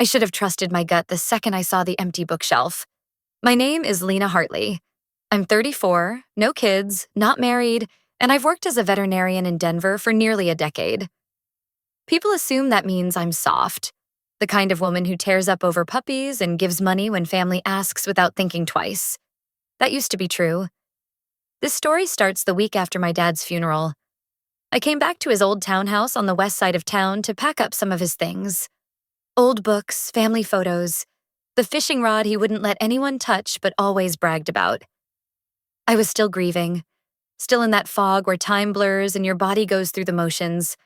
I should have trusted my gut the second I saw the empty bookshelf. My name is Lena Hartley. I'm 34, no kids, not married, and I've worked as a veterinarian in Denver for nearly a decade. People assume that means I'm soft, the kind of woman who tears up over puppies and gives money when family asks without thinking twice. That used to be true. This story starts the week after my dad's funeral. I came back to his old townhouse on the west side of town to pack up some of his things. Old books, family photos, the fishing rod he wouldn't let anyone touch but always bragged about. I was still grieving, still in that fog where time blurs and your body goes through the motions,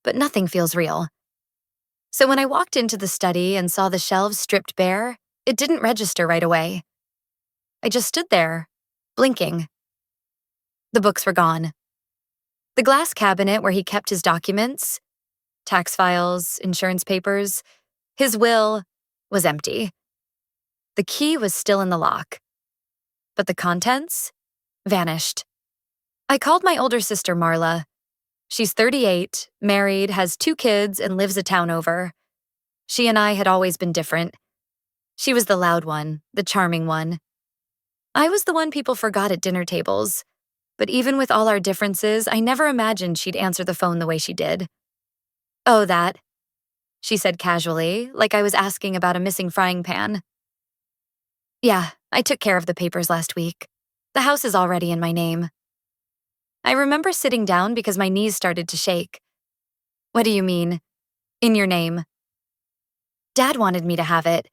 but nothing feels real. So when I walked into the study and saw the shelves stripped bare, it didn't register right away. I just stood there, blinking. The books were gone. The glass cabinet where he kept his documents, tax files, insurance papers, his will, was empty. The key was still in the lock, but the contents vanished. I called my older sister Marla. She's 38, married, has 2 kids, and lives a town over. She and I had always been different. She was the loud one, the charming one. I was the one people forgot at dinner tables, but even with all our differences, I never imagined she'd answer the phone the way she did. "Oh, that," she said casually, like I was asking about a missing frying pan. "Yeah, I took care of the papers last week. The house is already in my name." I remember sitting down because my knees started to shake. "What do you mean? In your name?" "Dad wanted me to have it.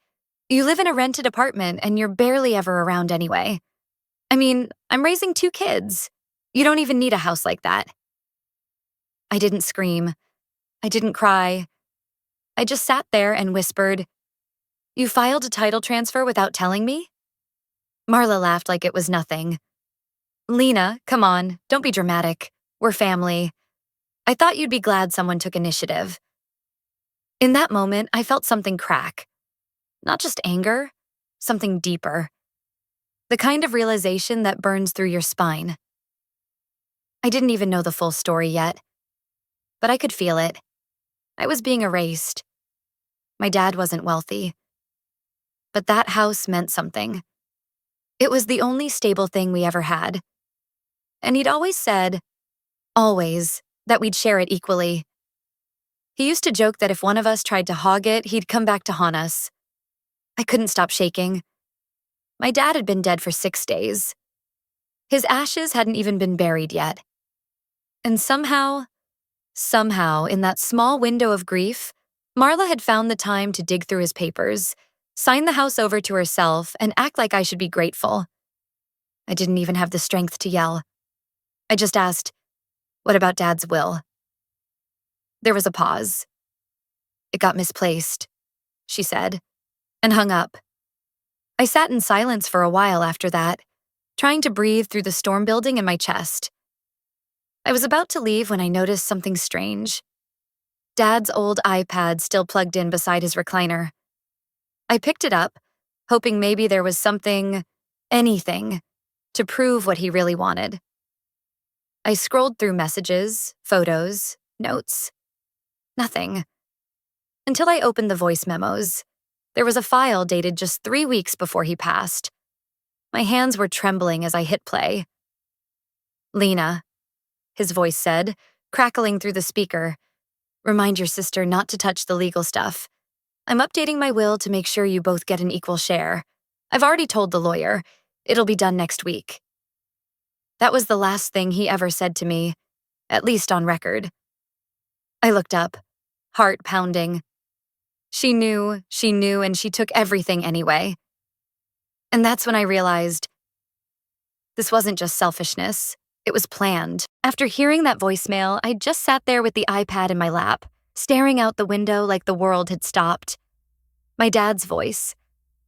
You live in a rented apartment and you're barely ever around anyway. I mean, I'm raising 2 kids. You don't even need a house like that." I didn't scream. I didn't cry. I just sat there and whispered, "You filed a title transfer without telling me?" Marla laughed like it was nothing. "Lena, come on, don't be dramatic. We're family. I thought you'd be glad someone took initiative." In that moment, I felt something crack. Not just anger, something deeper. The kind of realization that burns through your spine. I didn't even know the full story yet, but I could feel it. I was being erased. My dad wasn't wealthy, but that house meant something. It was the only stable thing we ever had. And he'd always said, always, that we'd share it equally. He used to joke that if one of us tried to hog it, he'd come back to haunt us. I couldn't stop shaking. My dad had been dead for 6 days. His ashes hadn't even been buried yet. And somehow, in that small window of grief, Marla had found the time to dig through his papers, sign the house over to herself, and act like I should be grateful. I didn't even have the strength to yell. I just asked, "What about Dad's will?" There was a pause. "It got misplaced," she said, and hung up. I sat in silence for a while after that, trying to breathe through the storm building in my chest. I was about to leave when I noticed something strange. Dad's old iPad still plugged in beside his recliner. I picked it up, hoping maybe there was something, anything, to prove what he really wanted. I scrolled through messages, photos, notes. Nothing. Until I opened the voice memos. There was a file dated just 3 weeks before he passed. My hands were trembling as I hit play. "Lena," his voice said, crackling through the speaker. "Remind your sister not to touch the legal stuff. I'm updating my will to make sure you both get an equal share. I've already told the lawyer. It'll be done next week." That was the last thing he ever said to me, at least on record. I looked up, heart pounding. She knew, and she took everything anyway. And that's when I realized this wasn't just selfishness. It was planned. After hearing that voicemail, I just sat there with the iPad in my lap, staring out the window like the world had stopped. My dad's voice,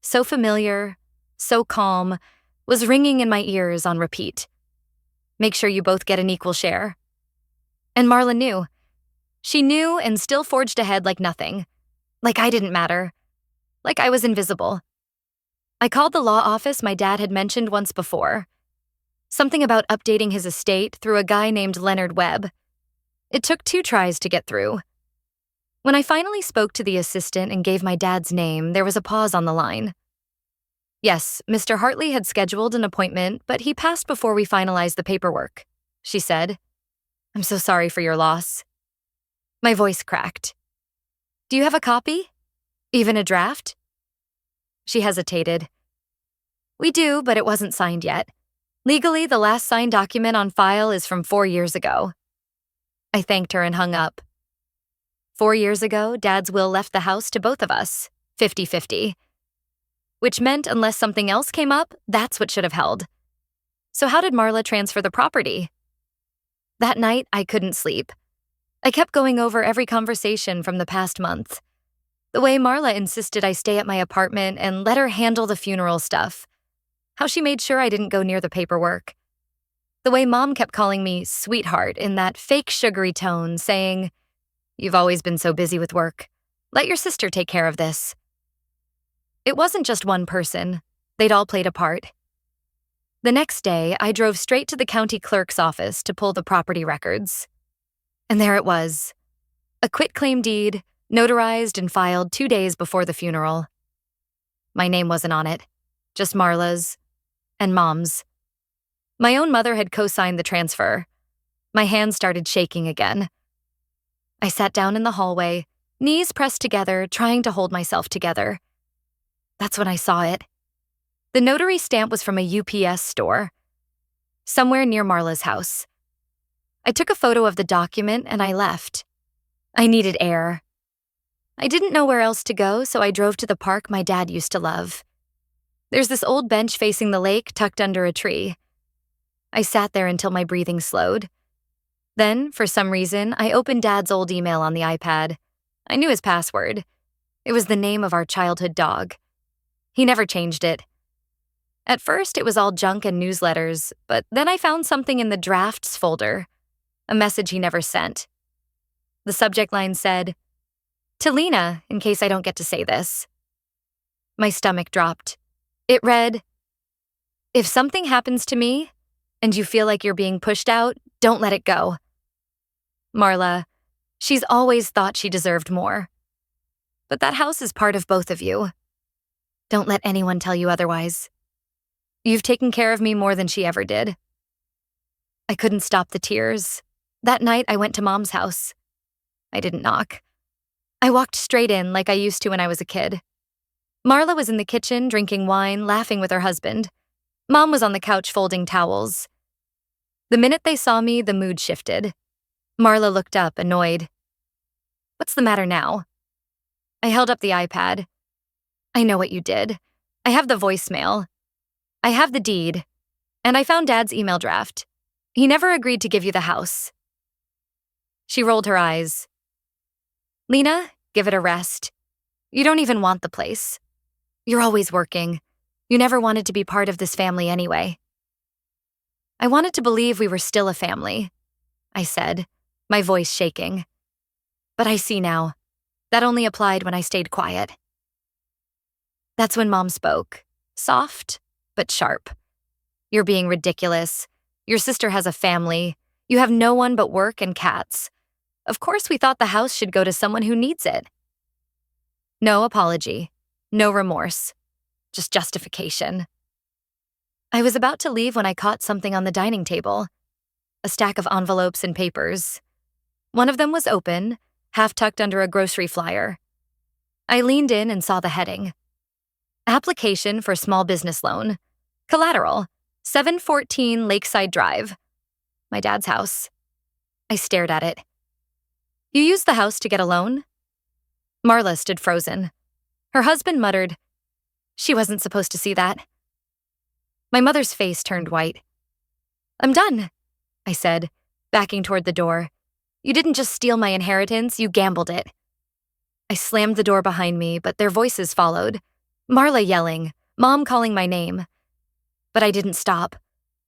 so familiar, so calm, was ringing in my ears on repeat. "Make sure you both get an equal share." And Marla knew. She knew and still forged ahead like nothing. Like I didn't matter. Like I was invisible. I called the law office my dad had mentioned once before. Something about updating his estate through a guy named Leonard Webb. It took 2 tries to get through. When I finally spoke to the assistant and gave my dad's name, there was a pause on the line. Yes, Mr. Hartley had scheduled an appointment, but he passed before we finalized the paperwork, she said. I'm so sorry for your loss. My voice cracked. Do you have a copy? Even a draft? She hesitated. We do, but it wasn't signed yet. Legally, the last signed document on file is from 4 years ago. I thanked her and hung up. 4 years ago, Dad's will left the house to both of us, 50-50. Which meant unless something else came up, that's what should have held. So how did Marla transfer the property? That night, I couldn't sleep. I kept going over every conversation from the past month. The way Marla insisted I stay at my apartment and let her handle the funeral stuff. How she made sure I didn't go near the paperwork. The way Mom kept calling me sweetheart in that fake sugary tone, saying, You've always been so busy with work. Let your sister take care of this. It wasn't just one person. They'd all played a part. The next day, I drove straight to the county clerk's office to pull the property records. And there it was. A quitclaim deed, notarized and filed 2 days before the funeral. My name wasn't on it, just Marla's and Mom's. My own mother had co-signed the transfer. My hands started shaking again. I sat down in the hallway, knees pressed together, trying to hold myself together. That's when I saw it. The notary stamp was from a UPS store, somewhere near Marla's house. I took a photo of the document and I left. I needed air. I didn't know where else to go, so I drove to the park my dad used to love. There's this old bench facing the lake tucked under a tree. I sat there until my breathing slowed. Then, for some reason, I opened Dad's old email on the iPad. I knew his password. It was the name of our childhood dog. He never changed it. At first, it was all junk and newsletters, but then I found something in the drafts folder, a message he never sent. The subject line said, To Lena, in case I don't get to say this. My stomach dropped. It read, If something happens to me, and you feel like you're being pushed out, don't let it go. Marla, she's always thought she deserved more. But that house is part of both of you. Don't let anyone tell you otherwise. You've taken care of me more than she ever did. I couldn't stop the tears. That night, I went to Mom's house. I didn't knock. I walked straight in like I used to when I was a kid. Marla was in the kitchen drinking wine, laughing with her husband. Mom was on the couch folding towels. The minute they saw me, the mood shifted. Marla looked up, annoyed. What's the matter now? I held up the iPad. I know what you did. I have the voicemail. I have the deed. And I found Dad's email draft. He never agreed to give you the house. She rolled her eyes. Lena, give it a rest. You don't even want the place. You're always working. You never wanted to be part of this family anyway. I wanted to believe we were still a family, I said, my voice shaking. But I see now. That only applied when I stayed quiet. That's when Mom spoke, soft but sharp. You're being ridiculous. Your sister has a family. You have no one but work and cats. Of course we thought the house should go to someone who needs it. No apology, no remorse, just justification. I was about to leave when I caught something on the dining table, a stack of envelopes and papers. One of them was open, half tucked under a grocery flyer. I leaned in and saw the heading. Application for small business loan. Collateral, 714 Lakeside Drive. My dad's house. I stared at it. You used the house to get a loan? Marla stood frozen. Her husband muttered, She wasn't supposed to see that. My mother's face turned white. I'm done, I said, backing toward the door. You didn't just steal my inheritance, you gambled it. I slammed the door behind me, but their voices followed. Marla yelling, Mom calling my name. But I didn't stop.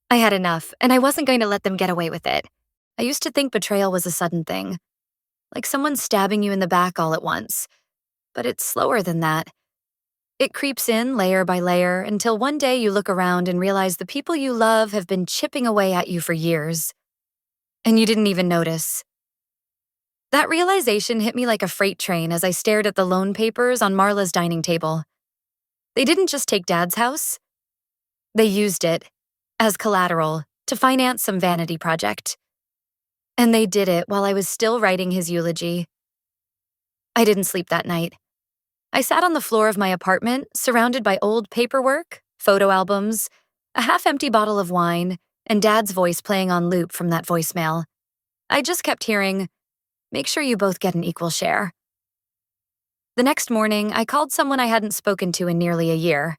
I had enough, and I wasn't going to let them get away with it. I used to think betrayal was a sudden thing, like someone stabbing you in the back all at once. But it's slower than that. It creeps in layer by layer until one day you look around and realize the people you love have been chipping away at you for years. And you didn't even notice. That realization hit me like a freight train as I stared at the loan papers on Marla's dining table. They didn't just take Dad's house, they used it as collateral to finance some vanity project. And they did it while I was still writing his eulogy. I didn't sleep that night. I sat on the floor of my apartment, surrounded by old paperwork, photo albums, a half-empty bottle of wine, and Dad's voice playing on loop from that voicemail. I just kept hearing, "Make sure you both get an equal share." The next morning, I called someone I hadn't spoken to in nearly a year.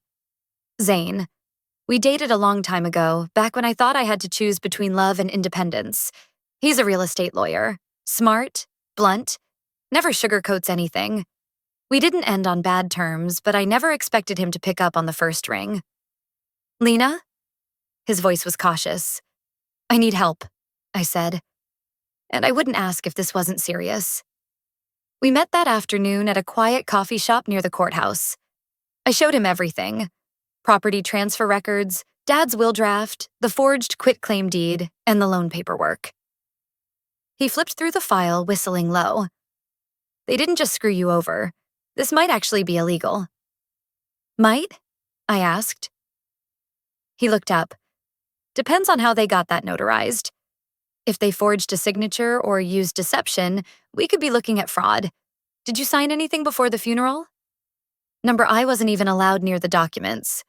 Zane. We dated a long time ago, back when I thought I had to choose between love and independence. He's a real estate lawyer. Smart, blunt, never sugarcoats anything. We didn't end on bad terms, but I never expected him to pick up on the first ring. "Lena?" His voice was cautious. "I need help," I said. And I wouldn't ask if this wasn't serious. We met that afternoon at a quiet coffee shop near the courthouse. I showed him everything: property transfer records, Dad's will draft, the forged quitclaim deed, and the loan paperwork. He flipped through the file, whistling low. "They didn't just screw you over. This might actually be illegal." "Might?" I asked. He looked up. "Depends on how they got that notarized. If they forged a signature or used deception, we could be looking at fraud. Did you sign anything before the funeral?" Number I wasn't even allowed near the documents.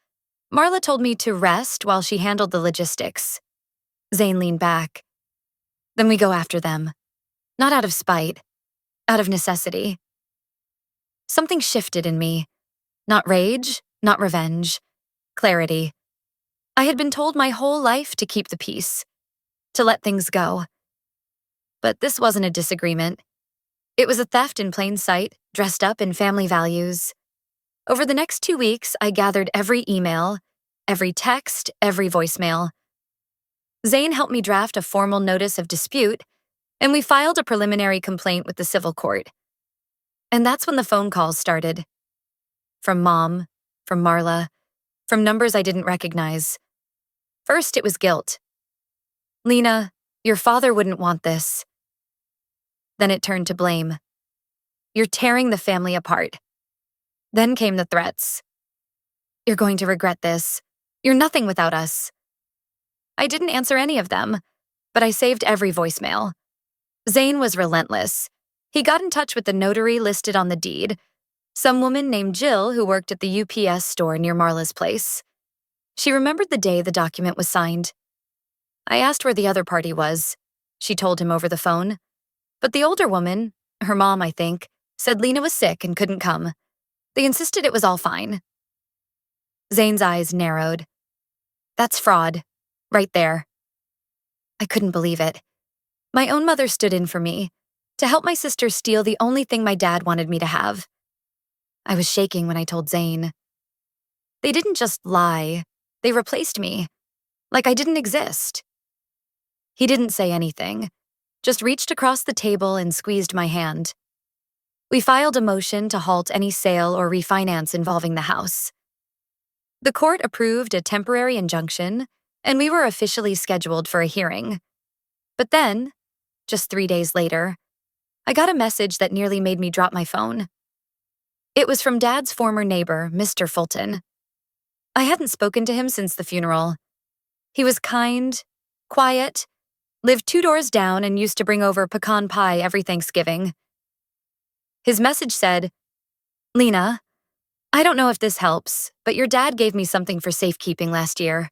Marla told me to rest while she handled the logistics. Zane leaned back. "Then we go after them. Not out of spite, out of necessity." Something shifted in me. Not rage, not revenge. Clarity. I had been told my whole life to keep the peace, to let things go. But this wasn't a disagreement. It was a theft in plain sight, dressed up in family values. Over the next 2 weeks, I gathered every email, every text, every voicemail. Zane helped me draft a formal notice of dispute, and we filed a preliminary complaint with the civil court. And that's when the phone calls started. From Mom, from Marla, from numbers I didn't recognize. First, it was guilt. "Lena, your father wouldn't want this." Then it turned to blame. "You're tearing the family apart." Then came the threats. "You're going to regret this. You're nothing without us." I didn't answer any of them, but I saved every voicemail. Zane was relentless. He got in touch with the notary listed on the deed, some woman named Jill who worked at the UPS store near Marla's place. She remembered the day the document was signed. I asked where the other party was. She told him over the phone. But the older woman, her mom I think, said Lena was sick and couldn't come. They insisted it was all fine. Zane's eyes narrowed. "That's fraud. Right there." I couldn't believe it. My own mother stood in for me, to help my sister steal the only thing my dad wanted me to have. I was shaking when I told Zane. They didn't just lie. They replaced me, like I didn't exist. He didn't say anything, just reached across the table and squeezed my hand. We filed a motion to halt any sale or refinance involving the house. The court approved a temporary injunction, and we were officially scheduled for a hearing. But then, just 3 days later, I got a message that nearly made me drop my phone. It was from Dad's former neighbor, Mr. Fulton. I hadn't spoken to him since the funeral. He was kind, quiet, lived 2 doors down and used to bring over pecan pie every Thanksgiving. His message said, "Lena, I don't know if this helps, but your dad gave me something for safekeeping last year.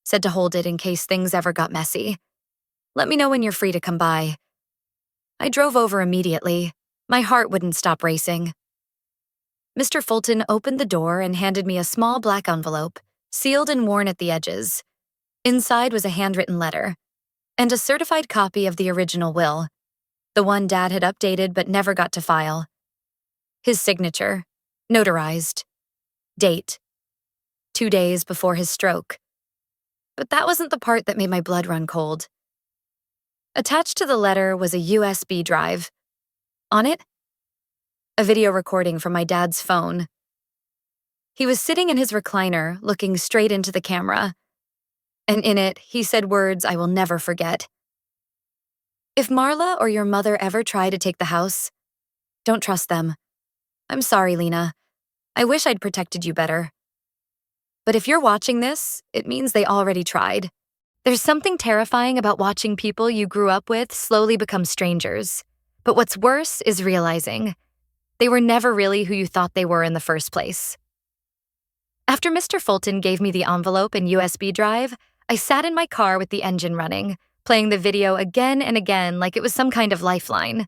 Said to hold it in case things ever got messy. Let me know when you're free to come by." I drove over immediately. My heart wouldn't stop racing. Mr. Fulton opened the door and handed me a small black envelope, sealed and worn at the edges. Inside was a handwritten letter, and a certified copy of the original will, the one Dad had updated but never got to file. His signature, notarized. Date, 2 days before his stroke. But that wasn't the part that made my blood run cold. Attached to the letter was a USB drive. On it, a video recording from my dad's phone. He was sitting in his recliner, looking straight into the camera. And in it, he said words I will never forget. If Marla or your mother ever try to take the house, don't trust them. I'm sorry, Lena. I wish I'd protected you better. But if you're watching this, it means they already tried. There's something terrifying about watching people you grew up with slowly become strangers. But what's worse is realizing they were never really who you thought they were in the first place. After Mr. Fulton gave me the envelope and USB drive, I sat in my car with the engine running, playing the video again and again like it was some kind of lifeline.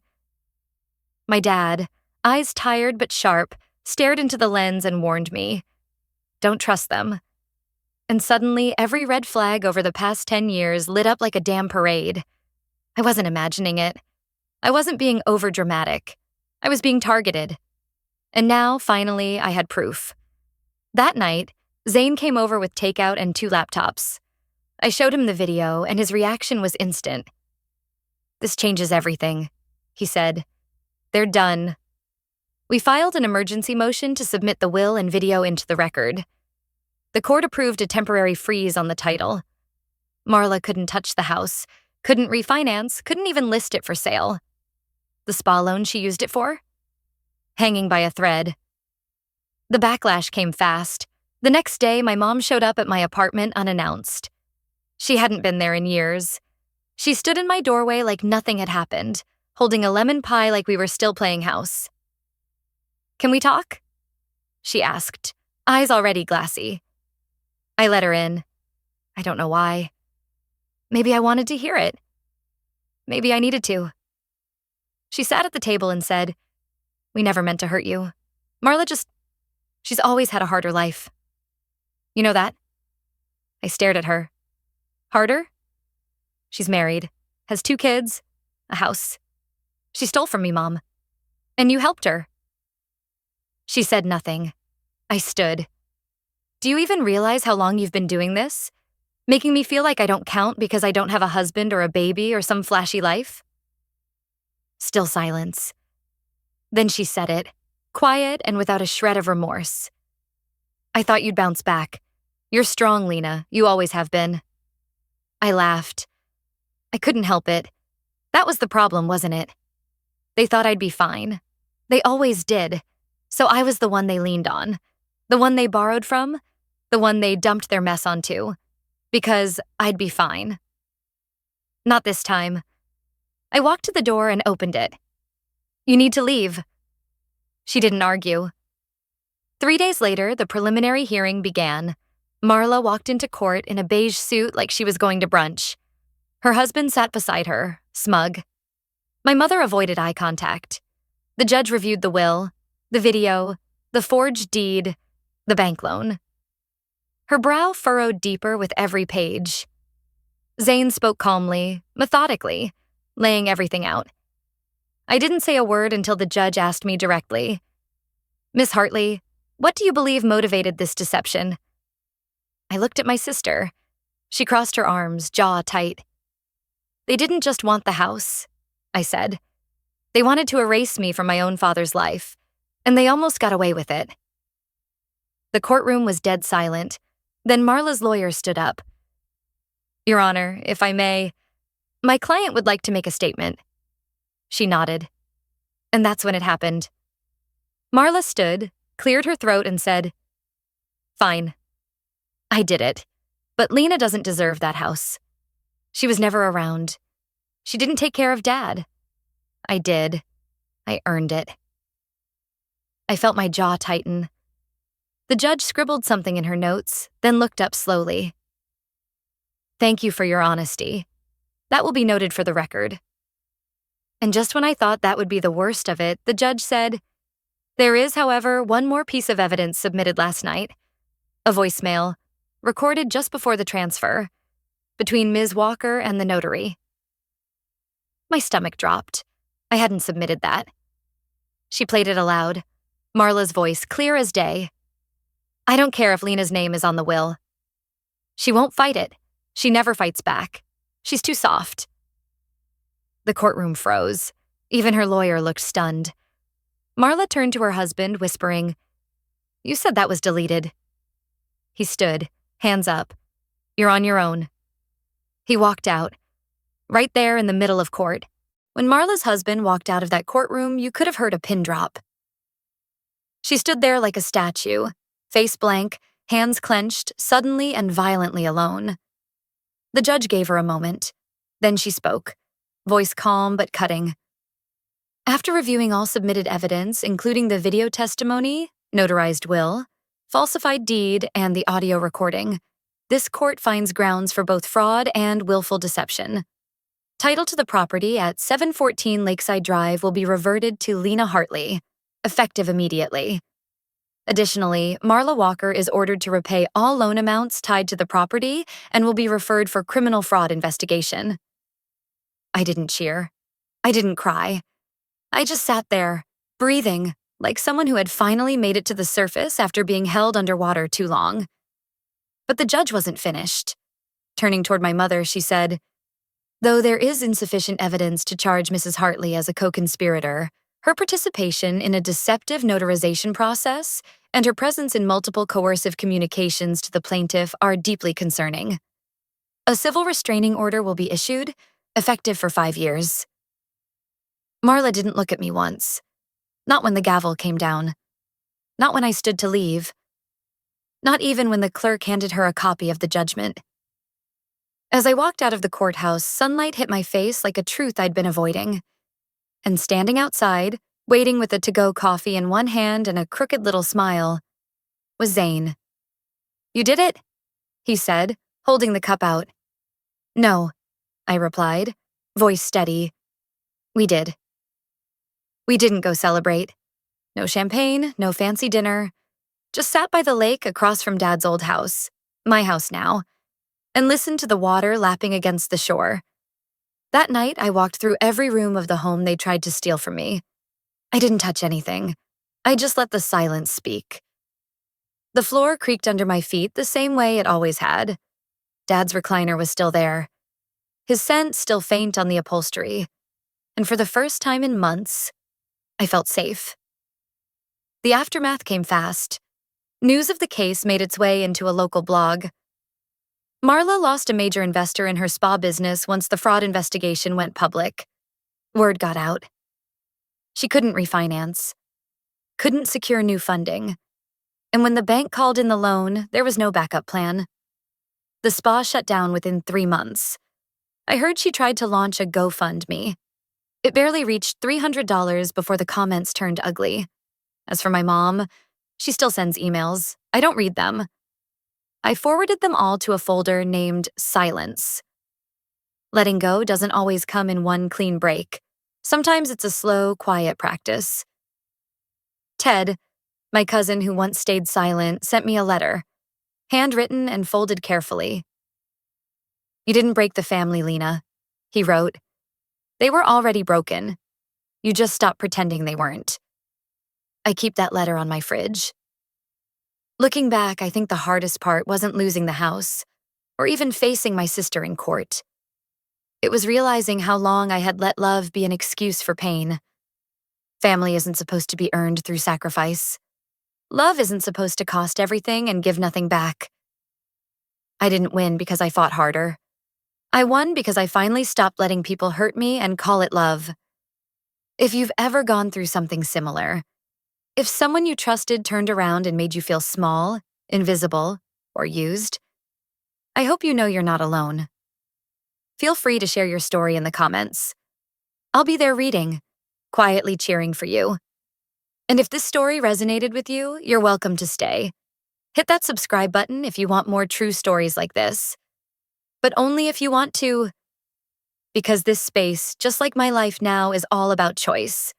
My dad, eyes tired but sharp, stared into the lens and warned me, "Don't trust them." And suddenly, every red flag over the past 10 years lit up like a damn parade. I wasn't imagining it. I wasn't being overdramatic. I was being targeted. And now, finally, I had proof. That night, Zane came over with takeout and 2 laptops. I showed him the video, and his reaction was instant. "This changes everything," he said. "They're done." We filed an emergency motion to submit the will and video into the record. The court approved a temporary freeze on the title. Marla couldn't touch the house, couldn't refinance, couldn't even list it for sale. The spa loan she used it for? Hanging by a thread. The backlash came fast. The next day, my mom showed up at my apartment unannounced. She hadn't been there in years. She stood in my doorway like nothing had happened, holding a lemon pie like we were still playing house. "Can we talk?" she asked, eyes already glassy. I let her in. I don't know why. Maybe I wanted to hear it. Maybe I needed to. She sat at the table and said, "We never meant to hurt you. She's always had a harder life. You know that?" I stared at her. "Harder?" "She's married, has 2 kids, a house. She stole from me, Mom. And you helped her." She said nothing. I stood. "Do you even realize how long you've been doing this? Making me feel like I don't count because I don't have a husband or a baby or some flashy life?" Still silence. Then she said it, quiet and without a shred of remorse. "I thought you'd bounce back. You're strong, Lena. You always have been." I laughed. I couldn't help it. That was the problem, wasn't it? They thought I'd be fine. They always did. So I was the one they leaned on, the one they borrowed from, the one they dumped their mess onto, because I'd be fine. Not this time. I walked to the door and opened it. "You need to leave." She didn't argue. 3 days later, the preliminary hearing began. Marla walked into court in a beige suit like she was going to brunch. Her husband sat beside her, smug. My mother avoided eye contact. The judge reviewed the will, the video, the forged deed, the bank loan. Her brow furrowed deeper with every page. Zane spoke calmly, methodically, laying everything out. I didn't say a word until the judge asked me directly, "Miss Hartley, what do you believe motivated this deception?" I looked at my sister. She crossed her arms, jaw tight. "They didn't just want the house," I said. "They wanted to erase me from my own father's life, and they almost got away with it." The courtroom was dead silent. Then Marla's lawyer stood up. "Your Honor, if I may, my client would like to make a statement." She nodded. And that's when it happened. Marla stood, cleared her throat, and said, "Fine. I did it. But Lena doesn't deserve that house. She was never around. She didn't take care of Dad. I did. I earned it." I felt my jaw tighten. The judge scribbled something in her notes, then looked up slowly. "Thank you for your honesty. That will be noted for the record." And just when I thought that would be the worst of it, the judge said, "There is, however, one more piece of evidence submitted last night. A voicemail, recorded just before the transfer, between Ms. Walker and the notary." My stomach dropped. I hadn't submitted that. She played it aloud, Marla's voice clear as day. "I don't care if Lena's name is on the will. She won't fight it. She never fights back. She's too soft." The courtroom froze. Even her lawyer looked stunned. Marla turned to her husband, whispering, "You said that was deleted." He stood, hands up. "You're on your own." He walked out. Right there in the middle of court, When Marla's husband walked out of that courtroom, you could have heard a pin drop. She stood there like a statue, face blank, hands clenched, suddenly and violently alone. The judge gave her a moment. Then she spoke, voice calm but cutting. After reviewing all submitted evidence, including the video testimony, notarized will, falsified deed, and the audio recording, this court finds grounds for both fraud and willful deception. Title to the property at 714 Lakeside Drive will be reverted to Lena Hartley, effective immediately. Additionally, Marla Walker is ordered to repay all loan amounts tied to the property and will be referred for criminal fraud investigation. I didn't cheer. I didn't cry. I just sat there, breathing, like someone who had finally made it to the surface after being held underwater too long. But the judge wasn't finished. Turning toward my mother, she said, "Though there is insufficient evidence to charge Mrs. Hartley as a co-conspirator, her participation in a deceptive notarization process and her presence in multiple coercive communications to the plaintiff are deeply concerning. A civil restraining order will be issued, effective for 5 years." Marla didn't look at me once. Not when the gavel came down. Not when I stood to leave. Not even when the clerk handed her a copy of the judgment. As I walked out of the courthouse, sunlight hit my face like a truth I'd been avoiding. And standing outside, waiting with a to-go coffee in one hand and a crooked little smile, was Zane. "You did it?" he said, holding the cup out. "No," I replied, voice steady. "We did. We didn't go celebrate. No champagne, no fancy dinner. Just sat by the lake across from Dad's old house, my house now, and listened to the water lapping against the shore. That night, I walked through every room of the home they tried to steal from me. I didn't touch anything. I just let the silence speak. The floor creaked under my feet the same way it always had. Dad's recliner was still there. His scent still faint on the upholstery. And for the first time in months, I felt safe. The aftermath came fast. News of the case made its way into a local blog. Marla lost a major investor in her spa business once the fraud investigation went public. Word got out. She couldn't refinance, couldn't secure new funding, and when the bank called in the loan, there was no backup plan. The spa shut down within 3 months. I heard she tried to launch a GoFundMe. It barely reached $300 before the comments turned ugly. As for my mom, she still sends emails. I don't read them. I forwarded them all to a folder named Silence. Letting go doesn't always come in one clean break. Sometimes it's a slow, quiet practice. Ted, my cousin who once stayed silent, sent me a letter, handwritten and folded carefully. "You didn't break the family, Lena," he wrote. "They were already broken. You just stopped pretending they weren't." I keep that letter on my fridge. Looking back, I think the hardest part wasn't losing the house, or even facing my sister in court. It was realizing how long I had let love be an excuse for pain. Family isn't supposed to be earned through sacrifice. Love isn't supposed to cost everything and give nothing back. I didn't win because I fought harder. I won because I finally stopped letting people hurt me and call it love. If you've ever gone through something similar, if someone you trusted turned around and made you feel small, invisible, or used, I hope you know you're not alone. Feel free to share your story in the comments. I'll be there reading, quietly cheering for you. And if this story resonated with you, you're welcome to stay. Hit that subscribe button if you want more true stories like this. But only if you want to, because this space, just like my life now, is all about choice.